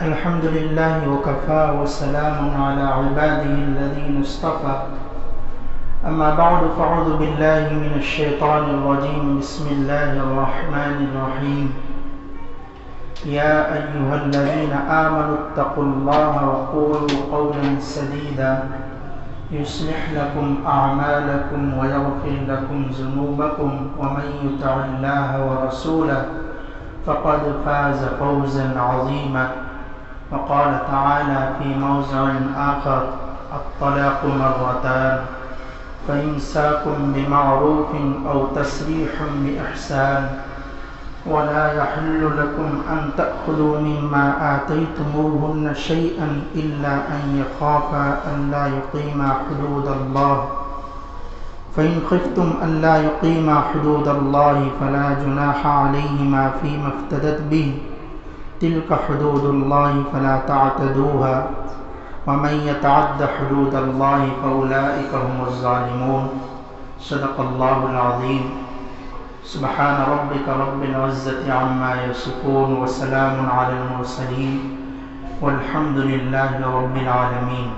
الحمد لله وكفى وسلام على عباده الذين اصطفى أما بعد فأعوذ بالله من الشيطان الرجيم بسم الله الرحمن الرحيم يا أيها الذين آمنوا اتقوا الله وقولوا قولا سديدا يصلح لكم أعمالكم ويغفر لكم ذنوبكم ومن يطع الله ورسوله فقد فاز فوزا عظيما. وقال تعالى في موضع آخر الطلاق مرتان فإمساك بمعروف أو تسريح بإحسان ولا يحل لكم أن تأخذوا مما آتيتموهن شيئا إلا أن يخافا ألا يقيما حدود الله فإن خفتم ألا يقيما حدود الله فلا جناح عليهما فيما افتدت به تلك حدود الله فلا تعتدوها ومن يتعد حدود الله فأولئك هم الظالمون. صدق الله العظيم. سبحان ربك رب العزة عما يصفون وسلام على المرسلين والحمد لله رب العالمين.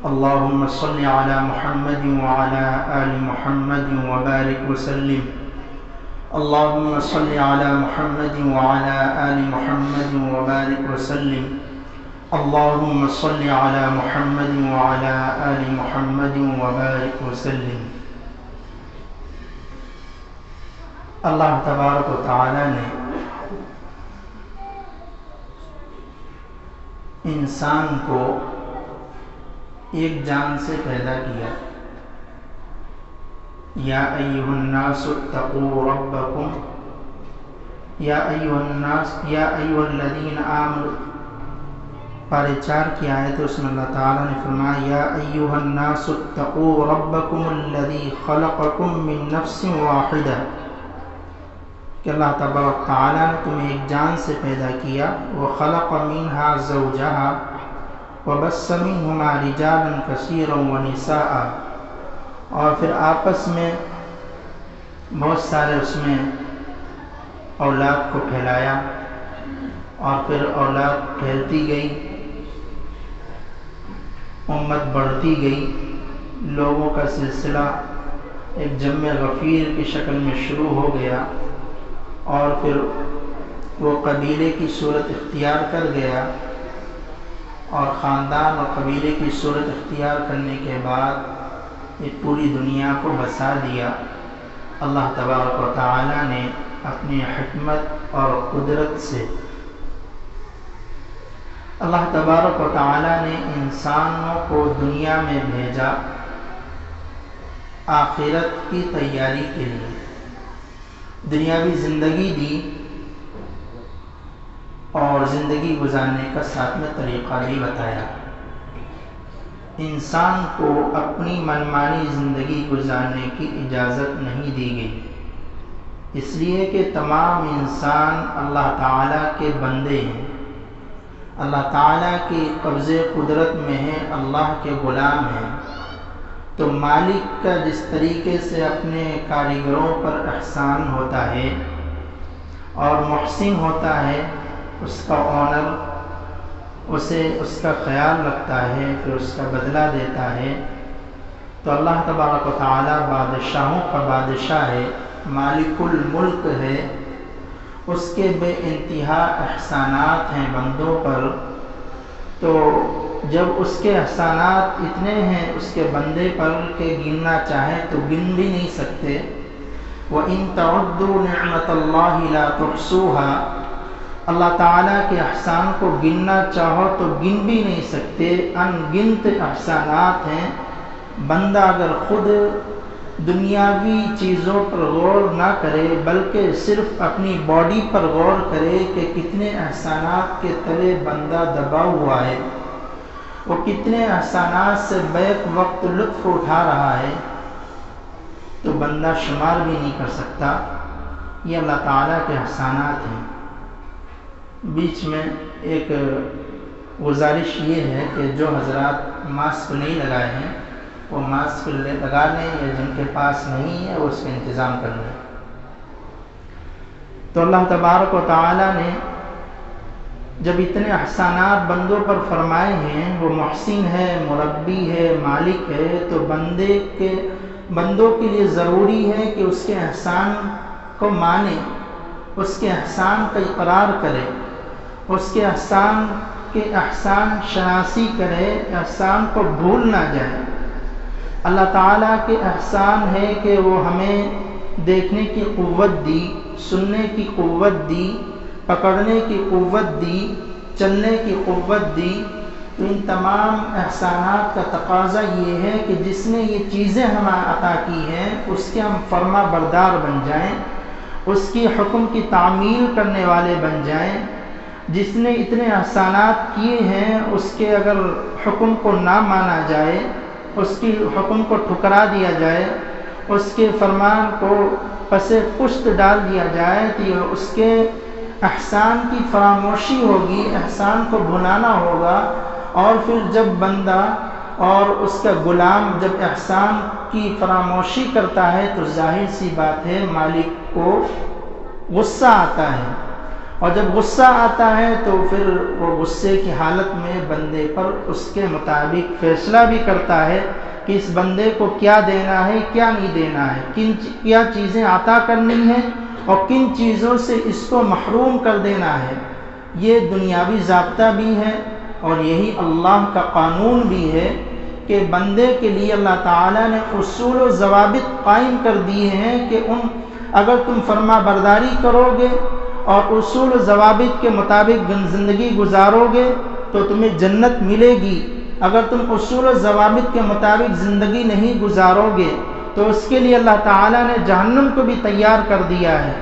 اللهم صل على محمد وعلى آل محمد وبارك وسلم. اللهم صل على محمد وعلى آل محمد وبارك وسلم. اللهم صل على محمد وعلى آل محمد وبارك وسلم. اللہ تبارک و تعالی نے انسان کو ایک جان سے پیدا کیا. یا ایھا الناس اتقوا ربکم یا ایھا الذین آمنوا پارے 4 کی آیت اس میں اللہ تعالیٰ نے فرمایا یا ایھا الناس اتقوا ربکم الذی خلقکم من نفس واحدہ کہ اللہ تبارک تعالیٰ نے تمہیں ایک جان سے پیدا کیا. وخلق منها زوجها وبث منهما رجالا كثيرا ونساء اور پھر آپس میں بہت سارے اس میں اولاد کو پھیلایا اور پھر اولاد پھیلتی گئی، امت بڑھتی گئی، لوگوں کا سلسلہ ایک جمع غفیر کی شکل میں شروع ہو گیا اور پھر وہ قبیلے کی صورت اختیار کر گیا اور خاندان اور قبیلے کی صورت اختیار کرنے کے بعد یہ پوری دنیا کو بسا دیا. اللہ تبارک و تعالی نے اپنی حکمت اور قدرت سے اللہ تبارک و تعالی نے انسانوں کو دنیا میں بھیجا آخرت کی تیاری کے لیے، دنیاوی زندگی دی اور زندگی گزارنے کا ساتھ میں طریقہ بھی بتایا. انسان کو اپنی منمانی زندگی گزارنے کی اجازت نہیں دی گئی، اس لیے کہ تمام انسان اللہ تعالیٰ کے بندے ہیں، اللہ تعالیٰ کی قبضے قدرت میں ہیں، اللہ کے غلام ہیں. تو مالک کا جس طریقے سے اپنے کاریگروں پر احسان ہوتا ہے اور محسن ہوتا ہے، اس کا آنر اسے اس کا خیال رکھتا ہے، پھر اس کا بدلہ دیتا ہے. تو اللہ تبارک و تعالی بادشاہوں کا بادشاہ ہے، مالک الملک ہے، اس کے بے انتہا احسانات ہیں بندوں پر. تو جب اس کے احسانات اتنے ہیں اس کے بندے پر کہ گننا چاہیں تو گن بھی نہیں سکتے. وَإِن تَعُدُّوا نِعْمَةَ اللَّهِ لَا تُحْصُوهَا اللہ تعالیٰ کے احسان کو گننا چاہو تو گن بھی نہیں سکتے. ان گنت احسانات ہیں. بندہ اگر خود دنیاوی چیزوں پر غور نہ کرے بلکہ صرف اپنی باڈی پر غور کرے کہ کتنے احسانات کے تلے بندہ دبا ہوا ہے، وہ کتنے احسانات سے بیک وقت لطف اٹھا رہا ہے، تو بندہ شمار بھی نہیں کر سکتا. یہ اللہ تعالیٰ کے احسانات ہیں. بیچ میں ایک گزارش یہ ہے کہ جو حضرات ماسک نہیں لگائے ہیں وہ ماسک لگا لیں، یا جن کے پاس نہیں ہے وہ اس کا انتظام کر لیں. تو اللہ تبارک و تعالی نے جب اتنے احسانات بندوں پر فرمائے ہیں، وہ محسن ہے، مربی ہے، مالک ہے، تو بندوں کے لیے ضروری ہے کہ اس کے احسان کو مانے، اس کے احسان کا اقرار کرے، اس کے احسان شناسی کرے، احسان کو بھول نہ جائے۔ اللہ تعالیٰ کے احسان ہے کہ وہ ہمیں دیکھنے کی قوت دی، سننے کی قوت دی، پکڑنے کی قوت دی، چلنے کی قوت دی۔ تو ان تمام احسانات کا تقاضا یہ ہے کہ جس نے یہ چیزیں ہمیں عطا کی ہیں اس کے ہم فرما بردار بن جائیں، اس کی حکم کی تعمیل کرنے والے بن جائیں۔ جس نے اتنے احسانات کیے ہیں اس کے اگر حکم کو نہ مانا جائے، اس کی حکم کو ٹھکرا دیا جائے، اس کے فرمان کو پس پشت ڈال دیا جائے، تو یہ اس کے احسان کی فراموشی ہوگی، احسان کو بھلانا ہوگا۔ اور پھر جب بندہ اور اس کا غلام جب احسان کی فراموشی کرتا ہے تو ظاہر سی بات ہے مالک کو غصہ آتا ہے، اور جب غصہ آتا ہے تو پھر وہ غصے کی حالت میں بندے پر اس کے مطابق فیصلہ بھی کرتا ہے کہ اس بندے کو کیا دینا ہے، کیا نہیں دینا ہے، کیا چیزیں عطا کرنی ہیں اور کن چیزوں سے اس کو محروم کر دینا ہے۔ یہ دنیاوی ضابطہ بھی ہے اور یہی اللہ کا قانون بھی ہے کہ بندے کے لیے اللہ تعالیٰ نے اصول و ضوابط قائم کر دیے ہیں کہ اگر تم فرما برداری کرو گے اور اصول و ضوابط کے مطابق زندگی گزارو گے تو تمہیں جنت ملے گی۔ اگر تم اصول و ضوابط کے مطابق زندگی نہیں گزارو گے تو اس کے لیے اللہ تعالیٰ نے جہنم کو بھی تیار کر دیا ہے،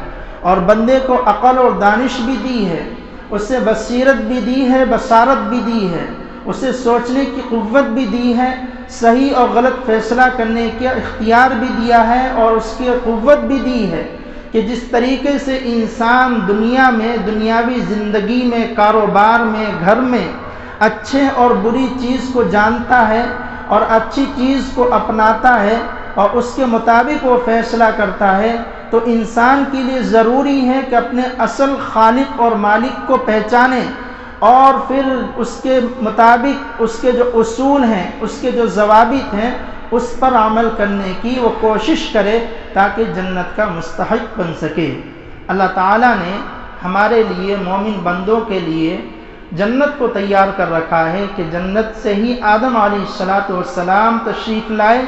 اور بندے کو عقل اور دانش بھی دی ہے، اسے بصیرت بھی دی ہے، بصارت بھی دی ہے، اسے سوچنے کی قوت بھی دی ہے، صحیح اور غلط فیصلہ کرنے کا اختیار بھی دیا ہے، اور اس کی قوت بھی دی ہے کہ جس طریقے سے انسان دنیا میں دنیاوی زندگی میں، کاروبار میں، گھر میں اچھے اور بری چیز کو جانتا ہے اور اچھی چیز کو اپناتا ہے اور اس کے مطابق وہ فیصلہ کرتا ہے، تو انسان کے لیے ضروری ہے کہ اپنے اصل خالق اور مالک کو پہچانے اور پھر اس کے مطابق اس کے جو اصول ہیں، اس کے جو ضوابط ہیں، اس پر عمل کرنے کی وہ کوشش کرے تاکہ جنت کا مستحق بن سکے۔ اللہ تعالیٰ نے ہمارے لیے، مومن بندوں کے لیے جنت کو تیار کر رکھا ہے کہ جنت سے ہی آدم علیہ السلام تشریف لائے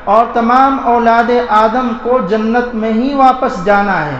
اور تمام اولاد آدم کو جنت میں ہی واپس جانا ہے،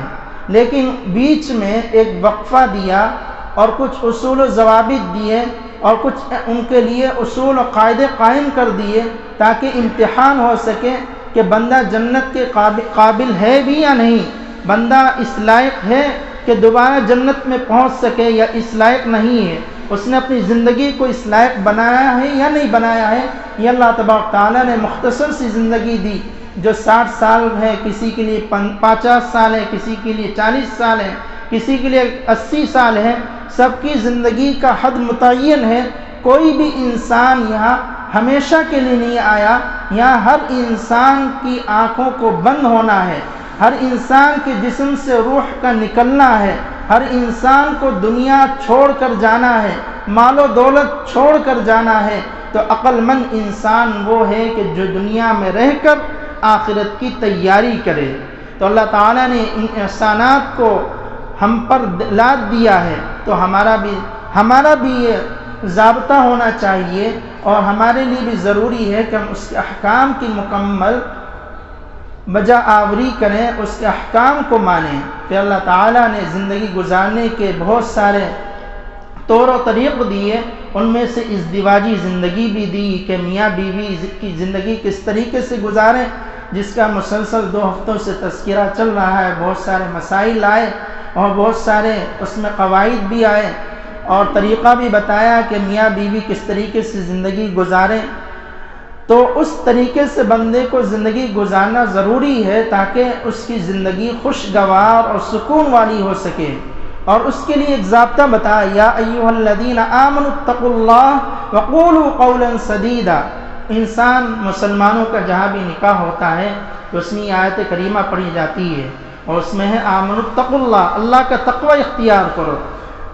لیکن بیچ میں ایک وقفہ دیا اور کچھ اصول و ضوابط دیے اور کچھ ان کے لیے اصول و قاعدے قائم کر دیے تاکہ امتحان ہو سکے کہ بندہ جنت کے قابل ہے بھی یا نہیں، بندہ اس لائق ہے کہ دوبارہ جنت میں پہنچ سکے یا اس لائق نہیں ہے، اس نے اپنی زندگی کو اس لائق بنایا ہے یا نہیں بنایا ہے۔ یہ اللہ تبارک تعالیٰ نے مختصر سی زندگی دی جو 60 سال ہے، کسی کے لیے 50 سال ہے، کسی کے لیے 40 سال ہے، کسی کے لیے 80 سال ہے، سب کی زندگی کا حد متعین ہے۔ کوئی بھی انسان یہاں ہمیشہ کے لیے نہیں آیا، یہاں ہر انسان کی آنکھوں کو بند ہونا ہے، ہر انسان کے جسم سے روح کا نکلنا ہے، ہر انسان کو دنیا چھوڑ کر جانا ہے، مال و دولت چھوڑ کر جانا ہے۔ تو عقل مند انسان وہ ہے کہ جو دنیا میں رہ کر آخرت کی تیاری کرے۔ تو اللہ تعالیٰ نے ان احسانات کو ہم پر لاد دیا ہے، تو ہمارا بھی یہ ضابطہ ہونا چاہیے اور ہمارے لیے بھی ضروری ہے کہ ہم اس کے احکام کی مکمل بجا آوری کریں، اس کے احکام کو مانیں۔ پھر اللہ تعالیٰ نے زندگی گزارنے کے بہت سارے طور و طریق دیے، ان میں سے ازدواجی زندگی بھی دی کہ میاں بیوی کی زندگی کس طریقے سے گزاریں، جس کا مسلسل 2 ہفتوں سے تذکرہ چل رہا ہے۔ بہت سارے مسائل آئے اور بہت سارے اس میں قواعد بھی آئے اور طریقہ بھی بتایا کہ میاں بیوی کس طریقے سے زندگی گزاریں۔ تو اس طریقے سے بندے کو زندگی گزارنا ضروری ہے تاکہ اس کی زندگی خوشگوار اور سکون والی ہو سکے، اور اس کے لیے ایک ضابطہ بتایا، یا ایھا الذین آمنوا اتقوا اللہ وقولوا قولا سدیدا۔ انسان مسلمانوں کا جہاں بھی نکاح ہوتا ہے تو اس میں آیت کریمہ پڑھی جاتی ہے اور اس میں ہے آمنوا اتقوا اللہ، اللہ کا تقوی اختیار کرو۔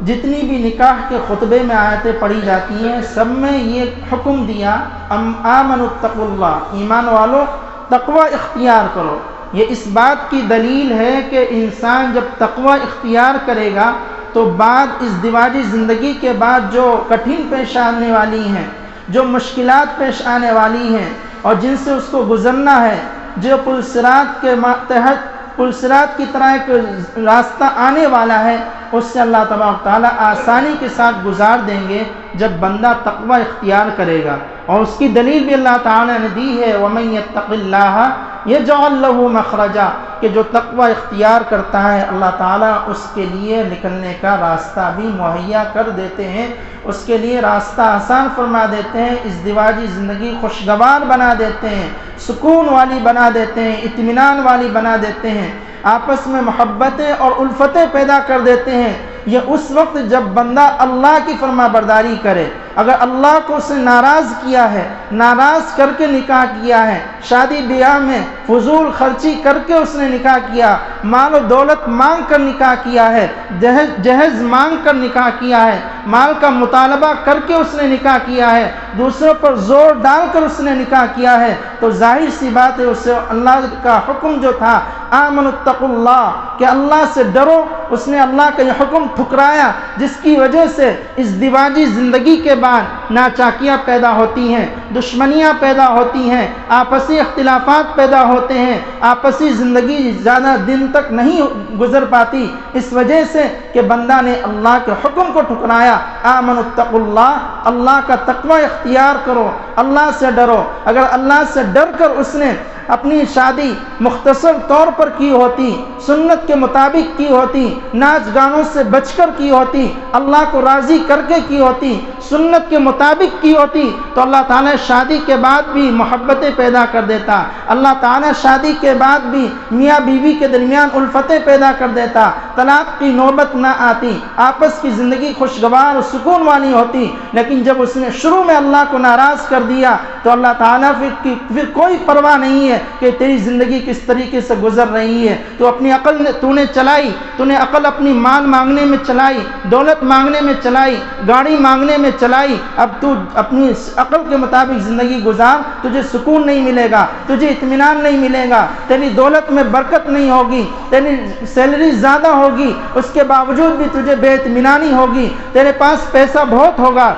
جتنی بھی نکاح کے خطبے میں آیتیں پڑھی جاتی ہیں سب میں یہ حکم دیا آمنوا اتقوا اللہ، ایمان والو تقوی اختیار کرو۔ یہ اس بات کی دلیل ہے کہ انسان جب تقوی اختیار کرے گا تو بعد ازدواجی زندگی کے بعد جو کٹھن پیش آنے والی ہیں، جو مشکلات پیش آنے والی ہیں اور جن سے اس کو گزرنا ہے، جو پلسرات کے تحت پلسرات کی طرح ایک راستہ آنے والا ہے، اس سے اللہ تبارک تعالیٰ آسانی کے ساتھ گزار دیں گے جب بندہ تقوی اختیار کرے گا۔ اور اس کی دلیل بھی اللہ تعالیٰ نے دی ہے وَمَن يَتَّقِ اللَّهَ يَجْعَل لَّهُ مَخْرَجًا، کہ جو تقوی اختیار کرتا ہے اللہ تعالیٰ اس کے لیے نکلنے کا راستہ بھی مہیا کر دیتے ہیں، اس کے لیے راستہ آسان فرما دیتے ہیں، ازدواجی زندگی خوشگوار بنا دیتے ہیں، سکون والی بنا دیتے ہیں، اطمینان والی بنا دیتے ہیں، آپس میں محبتیں اور الفتیں پیدا کر دیتے ہیں۔ یہ اس وقت جب بندہ اللہ کی فرما برداری کرے۔ اگر اللہ کو اس نے ناراض کیا ہے، ناراض کر کے نکاح کیا ہے، شادی بیاہ میں فضول خرچی کر کے اس نے نکاح کیا، مال و دولت مانگ کر نکاح کیا ہے، جہیز مانگ کر نکاح کیا ہے، مال کا مطالبہ کر کے اس نے نکاح کیا ہے، دوسروں پر زور ڈال کر اس نے نکاح کیا ہے، تو ظاہر سی بات ہے اسے اللہ کا حکم جو تھا آمنوا اتقوا اللہ کہ اللہ سے ڈرو، اس نے اللہ کا یہ حکم ٹھکرایا، جس کی وجہ سے ازدواجی زندگی کے بعد ناچاکیاں پیدا ہوتی ہیں، دشمنیاں پیدا ہوتی ہیں، آپسی اختلافات پیدا ہوتے ہیں، آپسی زندگی زیادہ دن تک نہیں گزر پاتی، اس وجہ سے کہ بندہ نے اللہ کے حکم کو ٹھکرایا۔ آمنوا اتقوا اللہ، اللہ کا تقوی اختیار کرو، اللہ سے ڈرو۔ اگر اللہ سے ڈر کر اس نے اپنی شادی مختصر طور پر کی ہوتی، سنت کے مطابق کی ہوتی، ناچ گانوں سے بچ کر کی ہوتی، اللہ کو راضی کر کے کی ہوتی، سنت کے مطابق کی ہوتی، تو اللہ تعالیٰ شادی کے بعد بھی محبتیں پیدا کر دیتا، اللہ تعالیٰ شادی کے بعد بھی میاں بیوی کے درمیان الفتیں پیدا کر دیتا، طلاق کی نوبت نہ آتی، آپس کی زندگی خوشگوار و سکون والی ہوتی۔ لیکن جب اس نے شروع میں اللہ کو ناراض کر دیا تو اللہ تعالیٰ پھر کوئی پرواہ نہیں ہے کہ تیری زندگی کس طریقے سے گزر رہی ہے، تو اپنی عقل تو نے چلائی، تو نے عقل اپنی مال مانگنے میں چلائی، دولت مانگنے میں چلائی، گاڑی مانگنے میں چلائی، اب تو اپنی عقل کے مطابق زندگی گزار، تجھے سکون نہیں ملے گا، تجھے اطمینان نہیں ملے گا، تیری دولت میں برکت نہیں ہوگی، تیری سیلری زیادہ ہوگی اس کے باوجود بھی تجھے بے اطمینانی ہوگی، تیرے پاس پیسہ بہت ہوگا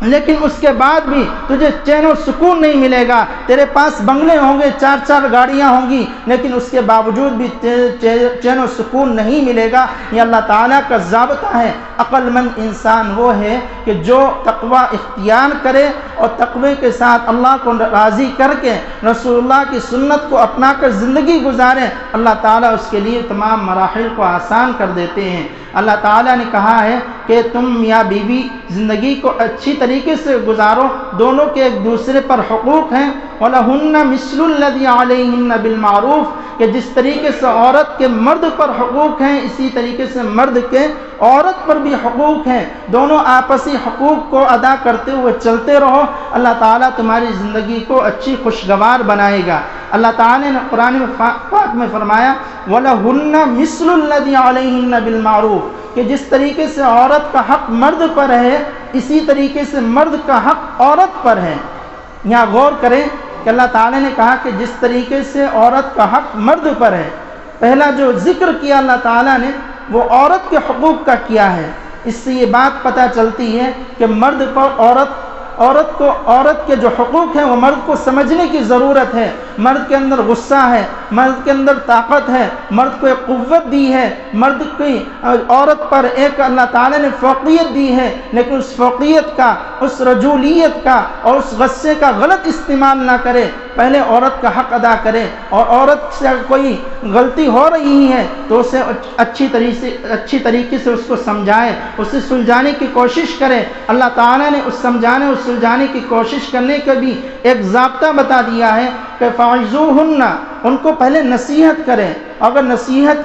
لیکن اس کے بعد بھی تجھے چین و سکون نہیں ملے گا، تیرے پاس بنگلے ہوں گے، 4 گاڑیاں ہوں گی لیکن اس کے باوجود بھی چین و سکون نہیں ملے گا۔ یہ اللہ تعالیٰ کا ضابطہ ہے۔ عقل مند انسان وہ ہے کہ جو تقوی اختیار کرے اور تقوی کے ساتھ اللہ کو راضی کر کے رسول اللہ کی سنت کو اپنا کر زندگی گزارے، اللہ تعالیٰ اس کے لیے تمام مراحل کو آسان کر دیتے ہیں۔ اللہ تعالیٰ نے کہا ہے کہ تم میاں بیوی زندگی کو اچھی طریقے سے گزارو، دونوں کے ایک دوسرے پر حقوق ہیں، وَلَهُنَّ مِثْلُ الَّذِي عَلَيْهِنَّ بِالْمَعْرُوفِ کہ جس طریقے سے عورت کے مرد پر حقوق ہیں اسی طریقے سے مرد کے عورت پر بھی حقوق ہیں، دونوں آپسی حقوق کو ادا کرتے ہوئے چلتے رہو، اللہ تعالیٰ تمہاری زندگی کو اچھی خوشگوار بنائے گا۔ اللہ تعالیٰ نے قرآن پاک میں فرمایا وَلَهُنَّ مِثْلُ الَّذِي عَلَيْهِنَّ بِالْمَعْرُوفِ کہ جس طریقے سے عورت کا حق مرد پر ہے اسی طریقے سے مرد کا حق عورت پر ہے۔ یہاں غور کریں کہ اللہ تعالیٰ نے کہا کہ جس طریقے سے عورت کا حق مرد پر ہے، پہلا جو ذکر کیا اللہ تعالیٰ نے وہ عورت کے حقوق کا کیا ہے۔ اس سے یہ بات پتہ چلتی ہے کہ مرد پر عورت کے جو حقوق ہیں وہ مرد کو سمجھنے کی ضرورت ہے۔ مرد کے اندر غصہ ہے، مرد کے اندر طاقت ہے، مرد کو ایک قوت دی ہے، مرد کی عورت پر ایک اللہ تعالیٰ نے فوقیت دی ہے، لیکن اس فوقیت کا، اس رجولیت کا اور اس غصے کا غلط استعمال نہ کرے، پہلے عورت کا حق ادا کرے، اور عورت سے کوئی غلطی ہو رہی ہے تو اسے اچھی طریقے سے اس کو سمجھائے، اسے سلجھانے کی کوشش کرے۔ اللہ تعالیٰ نے اس سمجھانے اور سلجھانے کی کوشش کرنے کا بھی ایک ضابطہ بتا دیا ہے کہ فَعِظُوهُنَّ ان کو پہلے نصیحت کریں، اگر نصیحت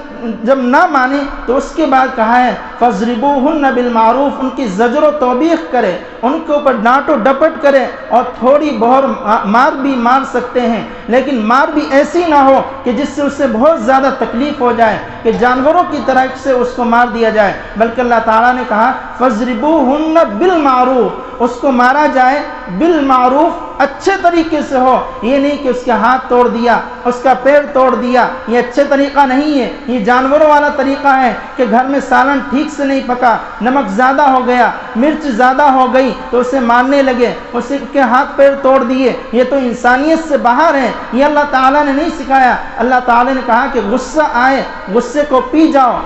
جب نہ مانے تو اس کے بعد کہا ہے فَاضْرِبُوهُنَّ بِالْمَعْرُوفِ، ان کی زجر و توبیخ کرے، ان کے اوپر ڈانٹ و ڈپٹ کرے، اور تھوڑی بہت مار بھی مار سکتے ہیں، لیکن مار بھی ایسی نہ ہو کہ جس سے اسے بہت زیادہ تکلیف ہو جائے کہ جانوروں کی طرح سے اس کو مار دیا جائے، بلکہ اللہ تعالیٰ نے کہا فَاضْرِبُوهُنَّ بِالْمَعْرُوفِ، اس کو مارا جائے بالمعروف، اچھے طریقے سے ہو، یہ نہیں کہ اس کے ہاتھ توڑ دیا، اس کا پیر توڑ دیا، یہ اچھے طریقہ نہیں ہے، یہ جانوروں والا طریقہ ہے کہ گھر میں سالن ٹھیک سے نہیں پکا، نمک زیادہ ہو گیا، مرچ زیادہ ہو گئی تو اسے مارنے لگے، اس کے ہاتھ پیر توڑ دیے، یہ تو انسانیت سے باہر ہے، یہ اللہ تعالیٰ نے نہیں سکھایا۔ اللہ تعالیٰ نے کہا کہ غصہ آئے غصے کو پی جاؤ،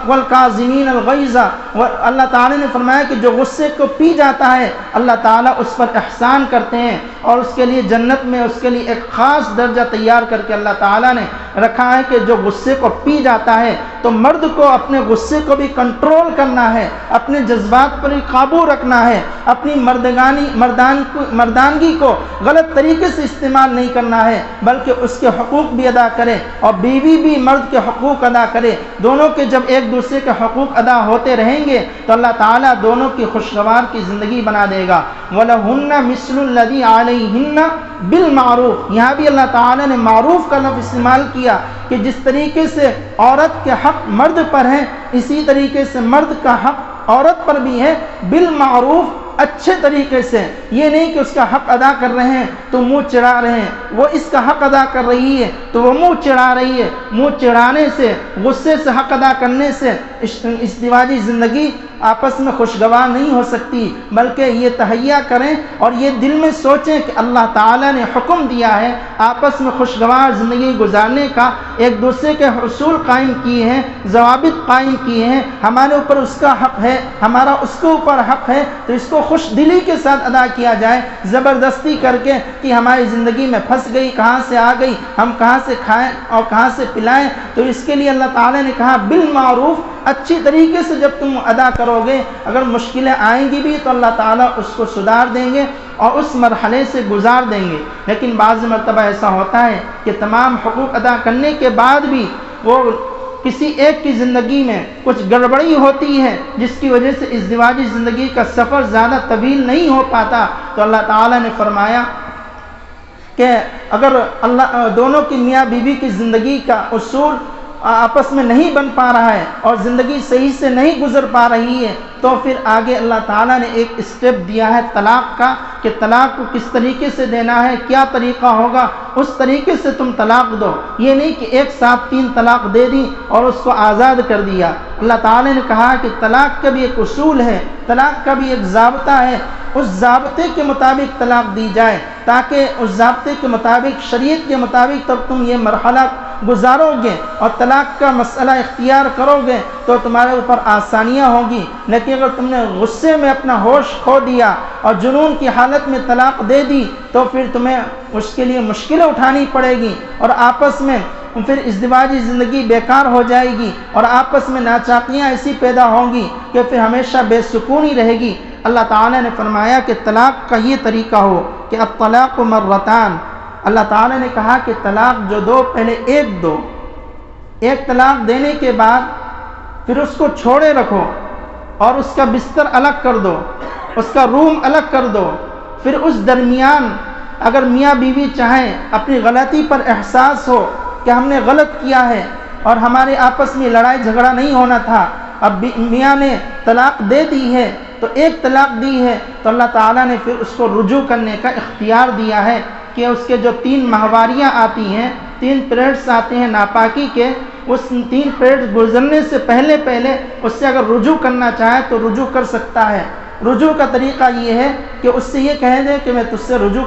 والکاظمین الغیظ، اللہ تعالیٰ نے فرمایا کہ جو غصے کو پی جاتا ہے اللہ تعالیٰ اس پر احسان کرتے ہیں، اور اس کے لیے جنت میں اس کے لیے ایک خاص درجہ تیار کر کے اللہ تعالیٰ نے رکھا ہے کہ جو غصے کو پی جاتا ہے تو مرد کو اپنے غصے کو بھی کنٹرول کرنا ہے، اپنے جذبات پر بھی قابو رکھنا ہے، اپنی مردانگی کو غلط طریقے سے استعمال نہیں کرنا ہے، بلکہ اس کے حقوق بھی ادا کرے، اور بیوی بھی مرد کے حقوق ادا کرے۔ دونوں کے جب ایک دوسرے کے حقوق ادا ہوتے رہیں گے تو اللہ تعالیٰ دونوں کی خوشگوار کی زندگی بنا دے گا۔ وَلَهُنَّ مِثْلُ الَّذِي عَلَيْهِنَّ بِالْمَعْرُوفِ، یہاں بھی اللہ تعالیٰ نے معروف کا لفظ استعمال کیا کہ جس طریقے سے عورت کے حق مرد پر ہیں اسی طریقے سے مرد کا حق عورت پر بھی ہے، بالمعروف، اچھے طریقے سے، یہ نہیں کہ اس کا حق ادا کر رہے ہیں تو منہ چڑھا رہے ہیں، وہ اس کا حق ادا کر رہی ہے تو وہ منہ چڑھا رہی ہے۔ منہ چڑھانے سے، غصے سے حق ادا کرنے سے ازدواجی زندگی آپس میں خوشگوار نہیں ہو سکتی، بلکہ یہ تہیہ کریں اور یہ دل میں سوچیں کہ اللہ تعالیٰ نے حکم دیا ہے آپس میں خوشگوار زندگی گزارنے کا، ایک دوسرے کے حصول قائم کیے ہیں، ضوابط قائم کیے ہیں، ہمارے اوپر اس کا حق ہے، ہمارا اس کے اوپر حق ہے، تو اس کو خوش دلی کے ساتھ ادا کیا جائے، زبردستی کر کے کہ ہماری زندگی میں پھنس گئی، کہاں سے آ گئی، ہم کہاں سے کھائیں اور کہاں سے پلائیں۔ تو اس کے لیے اللہ تعالیٰ نے کہا بالمعروف، اچھی طریقے سے جب تم ادا کرو گے، اگر مشکلیں آئیں گی بھی تو اللہ تعالیٰ اس کو سدھار دیں گے اور اس مرحلے سے گزار دیں گے۔ لیکن بعض مرتبہ ایسا ہوتا ہے کہ تمام حقوق ادا کرنے کے بعد بھی وہ کسی ایک کی زندگی میں کچھ گڑبڑی ہوتی ہے جس کی وجہ سے ازدواجی زندگی کا سفر زیادہ طویل نہیں ہو پاتا، تو اللہ تعالیٰ نے فرمایا کہ اگر دونوں کی میاں بیوی کی زندگی کا اصول آپس میں نہیں بن پا رہا ہے اور زندگی صحیح سے نہیں گزر پا رہی ہے تو پھر آگے اللہ تعالیٰ نے ایک اسٹیپ دیا ہے طلاق کا، کہ طلاق کو کس طریقے سے دینا ہے، کیا طریقہ ہوگا، اس طریقے سے تم طلاق دو۔ یہ نہیں کہ ایک ساتھ 3 طلاق دے دی اور اس کو آزاد کر دیا۔ اللہ تعالیٰ نے کہا کہ طلاق کا بھی ایک اصول ہے، طلاق کا بھی ایک ضابطہ ہے، اس ضابطے کے مطابق طلاق دی جائے تاکہ اس ضابطے کے مطابق، شریعت کے مطابق تب تم یہ مرحلہ گزارو گے اور طلاق کا مسئلہ اختیار کرو گے تو تمہارے اوپر آسانیاں ہوں گی۔ لیکن اگر تم نے غصے میں اپنا ہوش کھو دیا اور جنون کی حالت میں طلاق دے دی تو پھر تمہیں اس کے لیے مشکلیں اٹھانی پڑے گی اور آپس میں پھر ازدواجی زندگی بیکار ہو جائے گی اور آپس میں ناچاقیاں ایسی پیدا ہوں گی کہ پھر ہمیشہ بے سکونی رہے گی۔ اللہ تعالیٰ نے فرمایا کہ طلاق کا یہ طریقہ ہو کہ الطلاق مرتان، اللہ تعالیٰ نے کہا کہ طلاق جو دو پہلے ایک طلاق دینے کے بعد پھر اس کو چھوڑے رکھو اور اس کا بستر الگ کر دو، اس کا روم الگ کر دو، پھر اس درمیان اگر میاں بیوی چاہیں، اپنی غلطی پر احساس ہو کہ ہم نے غلط کیا ہے اور ہمارے آپس میں لڑائی جھگڑا نہیں ہونا تھا، اب میاں نے طلاق دے دی ہے تو ایک طلاق دی ہے تو اللہ تعالیٰ نے پھر اس کو رجوع کرنے کا اختیار دیا ہے کہ اس کے جو 3 ماہواریاں آتی ہیں، 3 پیریڈس آتے ہیں ناپاکی کے، اس 3 پیریڈ گزرنے سے پہلے اس سے اگر رجوع کرنا چاہے تو رجوع کر سکتا ہے۔ رجوع کا طریقہ یہ ہے کہ اس سے یہ کہہ دے کہ میں تجھ سے رجوع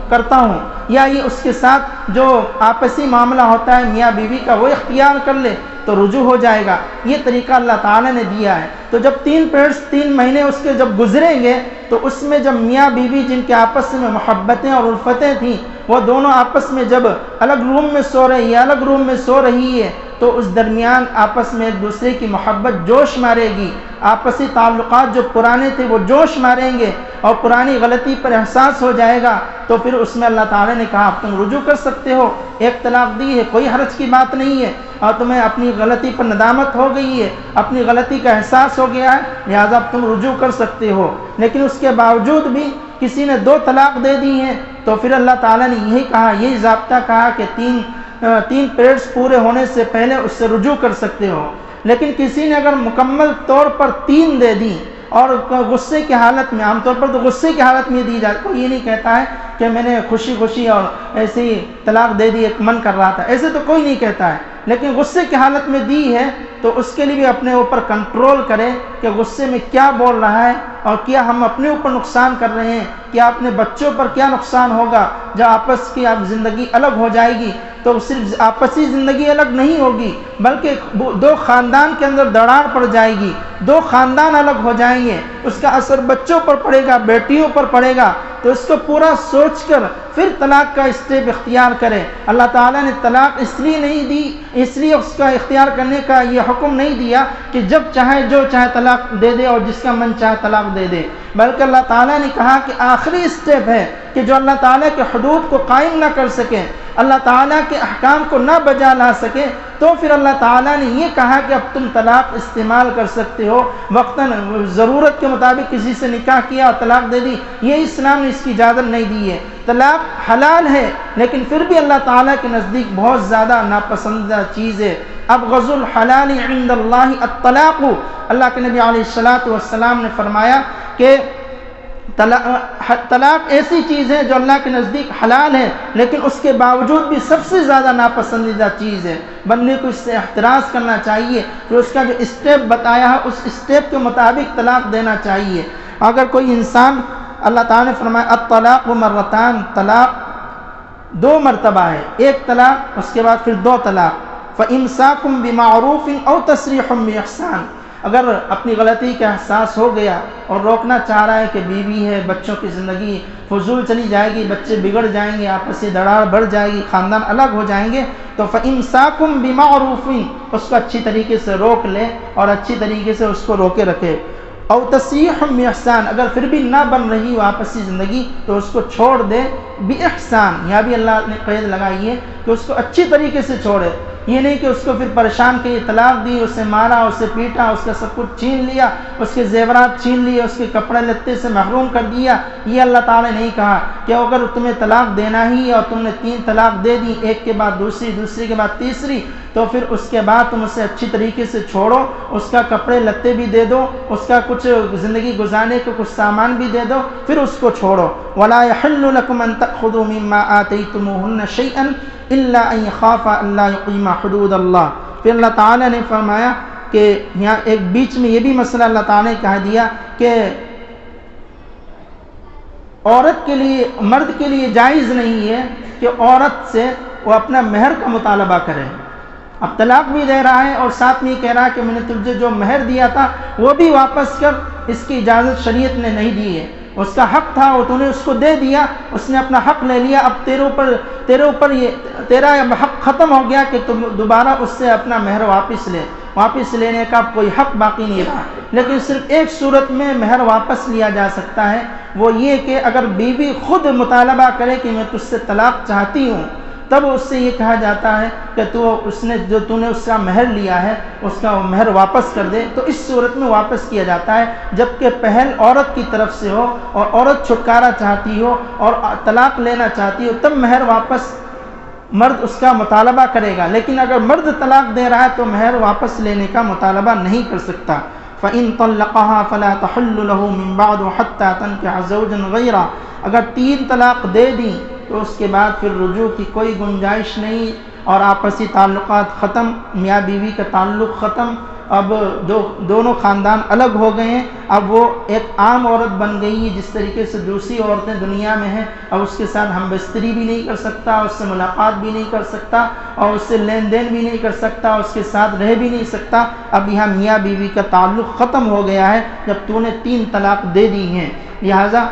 کرتا ہوں، یا یہ اس کے ساتھ جو آپسی معاملہ ہوتا ہے میاں بیوی کا وہ اختیار کر لے تو رجوع ہو جائے گا۔ یہ طریقہ اللہ تعالیٰ نے دیا ہے۔ تو جب 3 پیریڈس 3 مہینے اس کے جب گزریں گے تو اس میں جب میاں بیوی جن کے آپس میں محبتیں اور الفتیں تھیں وہ دونوں آپس میں جب الگ روم میں سو رہی ہے، الگ روم میں سو رہی ہے تو اس درمیان آپس میں ایک دوسرے کی محبت جوش مارے گی، آپسی تعلقات جو پرانے تھے وہ جوش ماریں گے، اور پرانی غلطی پر احساس ہو جائے گا تو پھر اس میں اللہ تعالیٰ نے کہا اب تم رجوع کر سکتے ہو، ایک طلاق دی ہے، کوئی حرج کی بات نہیں ہے، اور تمہیں اپنی غلطی پر ندامت ہو گئی ہے، اپنی غلطی کا احساس ہو گیا ہے، لہٰذا اب تم رجوع کر سکتے ہو۔ لیکن اس کے باوجود بھی کسی نے 2 طلاق دے دی ہیں تو پھر اللہ تعالیٰ نے یہی کہا، یہی ضابطہ کہا کہ تین پیریڈز پورے ہونے سے پہلے اس سے رجوع کر سکتے ہو۔ لیکن کسی نے اگر مکمل طور پر 3 دے دی اور غصے کی حالت میں، عام طور پر تو غصے کی حالت میں دی جاتی، کوئی یہ نہیں کہتا ہے کہ میں نے خوشی خوشی اور ایسی طلاق دے دی، ایک من کر رہا تھا، ایسے تو کوئی نہیں کہتا ہے، لیکن غصے کی حالت میں دی ہے تو اس کے لیے بھی اپنے اوپر کنٹرول کرے کہ غصے میں کیا بول رہا ہے اور کیا ہم اپنے اوپر نقصان کر رہے ہیں، کیا اپنے بچوں پر کیا نقصان ہوگا جب آپس کی اب زندگی الگ ہو جائے گی تو صرف آپسی زندگی الگ نہیں ہوگی بلکہ 2 خاندان کے اندر دراڑ پڑ جائے گی، 2 خاندان الگ ہو جائیں گے، اس کا اثر بچوں پر پڑے گا، بیٹیوں پر پڑے گا، تو اس کو پورا سوچ کر پھر طلاق کا اسٹیپ اختیار کرے۔ اللہ تعالیٰ نے طلاق اس لیے نہیں دی، اس لیے اس کا اختیار کرنے کا یہ حکم نہیں دیا کہ جب چاہے جو چاہے طلاق دے دے اور جس کا من چاہے طلاق دے دے، بلکہ اللہ تعالیٰ نے کہا کہ آخری اسٹیپ ہے کہ جو اللہ تعالیٰ کے حدود کو قائم نہ کر سکے، اللہ تعالیٰ کے احکام کو نہ بجا لا سکے، تو پھر اللہ تعالیٰ نے یہ کہا کہ اب تم طلاق استعمال کر سکتے ہو، وقتاً ضرورت کے مطابق کسی سے نکاح کیا اور طلاق دے دی، یہ اسلام نے اس کی اجازت نہیں دی ہے۔ طلاق حلال ہے لیکن پھر بھی اللہ تعالیٰ کے نزدیک بہت زیادہ ناپسندیدہ چیز ہے۔ ابغض الحلال عند اللہ الطلاق، اللہ کے نبی علیہ السلام نے فرمایا کہ طلاق ایسی چیز ہے جو اللہ کے نزدیک حلال ہے لیکن اس کے باوجود بھی سب سے زیادہ ناپسندیدہ چیز ہے، بندے کو اس سے احتراز کرنا چاہیے، پھر اس کا جو اسٹیپ بتایا ہے اس اسٹیپ کے مطابق طلاق دینا چاہیے۔ اگر کوئی انسان، اللہ تعالیٰ نے فرمایا الطلاق مرتان، طلاق 2 مرتبہ ہے، ایک طلاق اس کے بعد پھر 2 طلاق، فإمساکم بمعروف او تسریح بإحسان، اگر اپنی غلطی کا احساس ہو گیا اور روکنا چاہ رہا ہے کہ بیوی ہے، بچوں کی زندگی فضول چلی جائے گی، بچے بگڑ جائیں گے، آپسی دراڑ بڑھ جائے گی، خاندان الگ ہو جائیں گے، تو فإمساکم بمعروف، اس کو اچھی طریقے سے روک لے اور اچھی طریقے سے اس کو روکے رکھے، او تسریح بإحسان، اگر پھر بھی نہ بن رہی ہو آپسی زندگی تو اس کو چھوڑ دے بإحسان، یہاں بھی اللہ نے قید لگائی ہے کہ اس کو اچھی طریقے سے چھوڑے، یہ نہیں کہ اس کو پھر پریشان کی، طلاق دی، اسے مارا، اسے پیٹا، اس کا سب کچھ چھین لیا، اس کے زیورات چھین لیے، اس کے کپڑے لتے سے محروم کر دیا، یہ اللہ تعالیٰ نے نہیں کہا کہ اگر تمہیں طلاق دینا ہی اور تم نے 3 طلاق دے دی، ایک کے بعد دوسری، دوسری کے بعد تیسری، تو پھر اس کے بعد تم اسے اچھی طریقے سے چھوڑو، اس کا کپڑے لتے بھی دے دو، اس کا کچھ زندگی گزارنے کے کچھ سامان بھی دے دو، پھر اس کو چھوڑو۔ وَلَا يَحِلُّ لَكُمْ أَن تَأْخُذُوا مِمَّا آتَيْتُمُوهُنَّ شَيْئًا إِلَّا أَن يَخَافَا أَلَّا يُقِيمَا حُدُودَ اللَّهِ، پھر اللہ تعالیٰ نے فرمایا کہ یہاں ایک بیچ میں یہ بھی مسئلہ اللہ تعالیٰ نے کہہ دیا کہ عورت کے لیے، مرد کے لیے جائز نہیں ہے کہ عورت سے وہ اپنا مہر کا مطالبہ کرے، اب طلاق بھی دے رہا ہے اور ساتھ میں یہ کہہ رہا ہے کہ میں نے تجھے جو مہر دیا تھا وہ بھی واپس کر، اس کی اجازت شریعت نے نہیں دی ہے، اس کا حق تھا وہ تو نے اس کو دے دیا، اس نے اپنا حق لے لیا، اب تیرے اوپر یہ تیرا حق ختم ہو گیا کہ تم دوبارہ اس سے اپنا مہر واپس لے، واپس لینے کا کوئی حق باقی نہیں رہا۔ لیکن صرف ایک صورت میں مہر واپس لیا جا سکتا ہے، وہ یہ کہ اگر بیوی خود مطالبہ کرے کہ میں تجھ سے طلاق چاہتی ہوں، تب اس سے یہ کہا جاتا ہے کہ تو نے اس کا مہر لیا ہے اس کا وہ مہر واپس کر دے، تو اس صورت میں واپس کیا جاتا ہے، جبکہ پہل عورت کی طرف سے ہو اور عورت چھٹکارا چاہتی ہو اور طلاق لینا چاہتی ہو تب مہر واپس مرد اس کا مطالبہ کرے گا، لیکن اگر مرد طلاق دے رہا ہے تو مہر واپس لینے کا مطالبہ نہیں کر سکتا۔ فَإِن طَلَّقَهَا فَلَا تَحِلُّ لَهُ مِن بَعْدُ حَتَّى تَنكِحَ زَوْجًا غَيْرَهُ، اگر 3 طلاق دے دی تو اس کے بعد پھر رجوع کی کوئی گنجائش نہیں اور آپسی تعلقات ختم، میاں بیوی کا تعلق ختم، اب جو دونوں خاندان الگ ہو گئے ہیں، اب وہ ایک عام عورت بن گئی ہے جس طریقے سے دوسری عورتیں دنیا میں ہیں، اب اس کے ساتھ ہم بستری بھی نہیں کر سکتا، اس سے ملاقات بھی نہیں کر سکتا اور اس سے لین دین بھی نہیں کر سکتا، اس کے ساتھ رہ بھی نہیں سکتا، اب یہاں میاں بیوی کا تعلق ختم ہو گیا ہے جب تو نے 3 طلاق دے دی ہیں، لہٰذا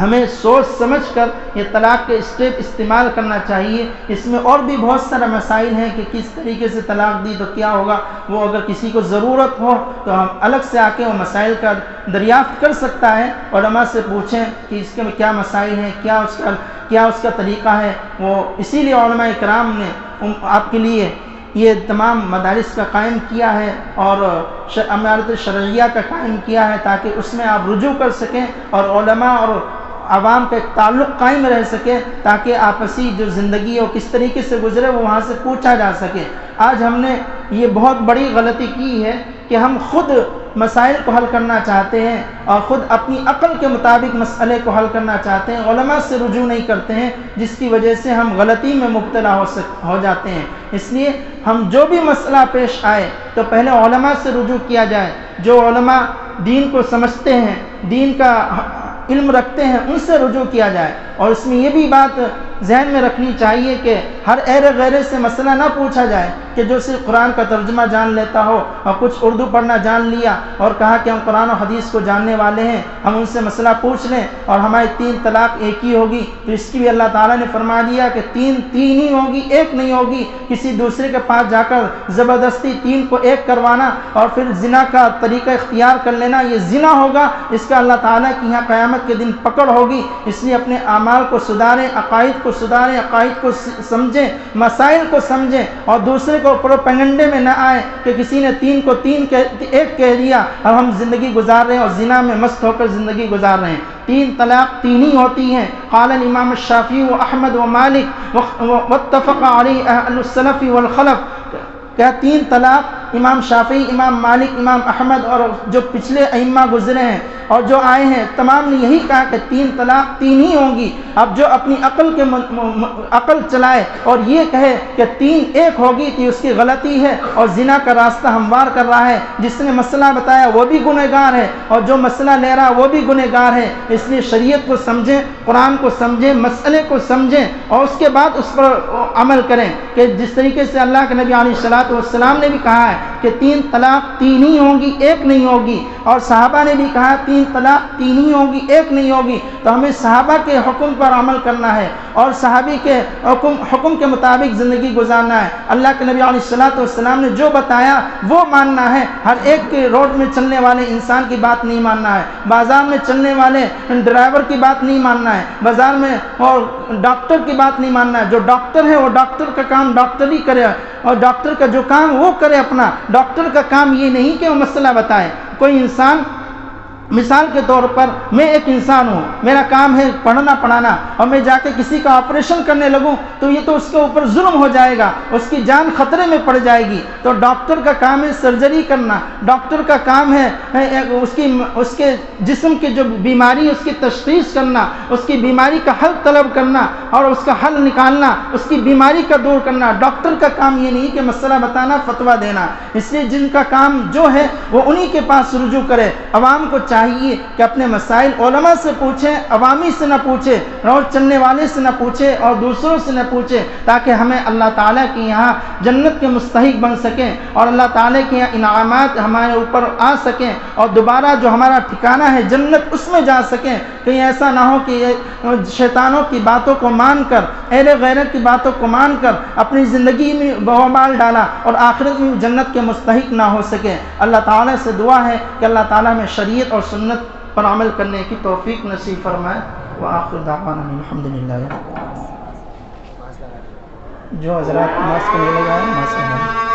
ہمیں سوچ سمجھ کر یہ طلاق کے اسٹیپ استعمال کرنا چاہیے۔ اس میں اور بھی بہت سارے مسائل ہیں کہ کس طریقے سے طلاق دی تو کیا ہوگا، وہ اگر کسی کو ضرورت ہو تو ہم الگ سے آ کے وہ مسائل کا دریافت کر سکتا ہے، علماء سے پوچھیں کہ اس کے میں کیا مسائل ہیں، کیا اس کا طریقہ ہے۔ وہ اسی لیے علماء کرام نے آپ کے لیے یہ تمام مدارس کا قائم کیا ہے اور امارت شرعیہ کا قائم کیا ہے، تاکہ اس میں آپ رجوع کر سکیں اور علماء اور عوام کا ایک تعلق قائم رہ سکے، تاکہ آپسی جو زندگی ہے کس طریقے سے گزرے وہ وہاں سے پوچھا جا سکے۔ آج ہم نے یہ بہت بڑی غلطی کی ہے کہ ہم خود مسائل کو حل کرنا چاہتے ہیں اور خود اپنی عقل کے مطابق مسئلے کو حل کرنا چاہتے ہیں، علماء سے رجوع نہیں کرتے ہیں، جس کی وجہ سے ہم غلطی میں مبتلا ہو جاتے ہیں۔ اس لیے ہم جو بھی مسئلہ پیش آئے تو پہلے علماء سے رجوع کیا جائے، جو علماء دین کو سمجھتے ہیں، دین کا علم رکھتے ہیں، ان سے رجوع کیا جائے۔ اور اس میں یہ بھی بات ذہن میں رکھنی چاہیے کہ ہر غیرے سے مسئلہ نہ پوچھا جائے کہ جو صرف قرآن کا ترجمہ جان لیتا ہو اور کچھ اردو پڑھنا جان لیا اور کہا کہ ہم قرآن و حدیث کو جاننے والے ہیں، ہم ان سے مسئلہ پوچھ لیں اور ہماری 3 طلاق ایک ہی ہوگی، تو اس کی بھی اللہ تعالیٰ نے فرما دیا کہ 3 ہی ہوگی، ایک نہیں ہوگی۔ کسی دوسرے کے پاس جا کر زبردستی 3 کو ایک کروانا اور پھر زنا کا طریقہ اختیار کر لینا، یہ زنا ہوگا، اس کا اللہ تعالیٰ کی یہاں قیامت کے دن پکڑ ہوگی۔ اس لیے اپنے اعمال کو سدھاریں، عقائد کو سدھاریں، عقائد کو سمجھیں، مسائل کو سمجھیں اور دوسرے کو پروپیگنڈے میں نہ آئے کہ کسی نے 3 کو 1 کہہ دیا اور ہم زندگی گزار رہے ہیں اور زنا میں مست ہو کر زندگی گزار رہے ہیں۔ 3 طلاق 3 ہی ہوتی ہیں۔ قال الامام الشافعی و احمد و مالک واتفق علیہ اہل السلف والخلف، کیا 3 طلاق امام شافعی، امام مالک، امام احمد اور جو پچھلے ائمہ گزرے ہیں اور جو آئے ہیں تمام نے یہی کہا کہ 3 طلاق 3 ہی ہوں گی۔ اب جو اپنی عقل چلائے اور یہ کہے کہ 3 ایک ہوگی تو اس کی غلطی ہے اور زنا کا راستہ ہموار کر رہا ہے۔ جس نے مسئلہ بتایا وہ بھی گنہگار ہے اور جو مسئلہ لے رہا وہ بھی گنہگار ہے۔ اس لیے شریعت کو سمجھیں، قرآن کو سمجھیں، مسئلے کو سمجھیں اور اس کے بعد اس پر عمل کریں کہ جس طریقے سے اللہ کے نبی علیہ الصلوۃ والسلام نے بھی کہا ہے کہ 3 طلاق 3 ہی ہوں گی، ایک نہیں ہوگی، اور صحابہ نے بھی کہا 3 طلاق 3 ہی ہوگی، ایک نہیں ہوگی۔ تو ہمیں صحابہ کے حکم پر عمل کرنا ہے اور صحابی کے حکم کے مطابق زندگی گزارنا ہے۔ اللہ کے نبی علیہ الصلوۃ والسلام نے جو بتایا وہ ماننا ہے۔ ہر ایک کے روڈ میں چلنے والے انسان کی بات نہیں ماننا ہے، بازار میں چلنے والے ڈرائیور کی بات نہیں ماننا ہے، بازار میں اور ڈاکٹر کی بات نہیں ماننا ہے۔ جو ڈاکٹر ہے وہ ڈاکٹر کا کام ڈاکٹر ہی کرے اور ڈاکٹر کا جو کام وہ کرے اپنا۔ ڈاکٹر کا کام یہ نہیں کہ وہ مسئلہ بتائے۔ کوئی انسان، مثال کے طور پر میں ایک انسان ہوں، میرا کام ہے پڑھنا پڑھانا اور میں جا کے کسی کا آپریشن کرنے لگوں تو یہ تو اس کے اوپر ظلم ہو جائے گا، اس کی جان خطرے میں پڑ جائے گی۔ تو ڈاکٹر کا کام ہے سرجری کرنا، ڈاکٹر کا کام ہے اس کے جسم کی جو بیماری اس کی تشخیص کرنا، اس کی بیماری کا حل طلب کرنا اور اس کا حل نکالنا، اس کی بیماری کا دور کرنا۔ ڈاکٹر کا کام یہ نہیں کہ مسئلہ بتانا، فتویٰ دینا۔ اس لیے جن کا کام جو ہے وہ انہی کے پاس رجوع کرے۔ عوام کو چاہیے کہ اپنے مسائل علماء سے پوچھیں، عوامی سے نہ پوچھے، روڈ چلنے والے سے نہ پوچھے اور دوسروں سے نہ پوچھے، تاکہ ہمیں اللہ تعالیٰ کی یہاں جنت کے مستحق بن سکیں اور اللہ تعالیٰ کے یہاں انعامات ہمارے اوپر آ سکیں اور دوبارہ جو ہمارا ٹھکانہ ہے جنت اس میں جا سکیں۔ کہیں ایسا نہ ہو کہ یہ شیطانوں کی باتوں کو مان کر، اہل غیرت کی باتوں کو مان کر اپنی زندگی میں بوبال ڈالا اور آخرت میں جنت کے مستحق نہ ہو سکے۔ اللہ تعالیٰ سے دعا ہے کہ اللہ تعالیٰ میں شریعت اور سنت پر عمل کرنے کی توفیق نصیب فرمائے۔ وآخر دعوانا الحمدللہ۔ جو حضرات ماسک نہیں لگائے ماسک لگائیں۔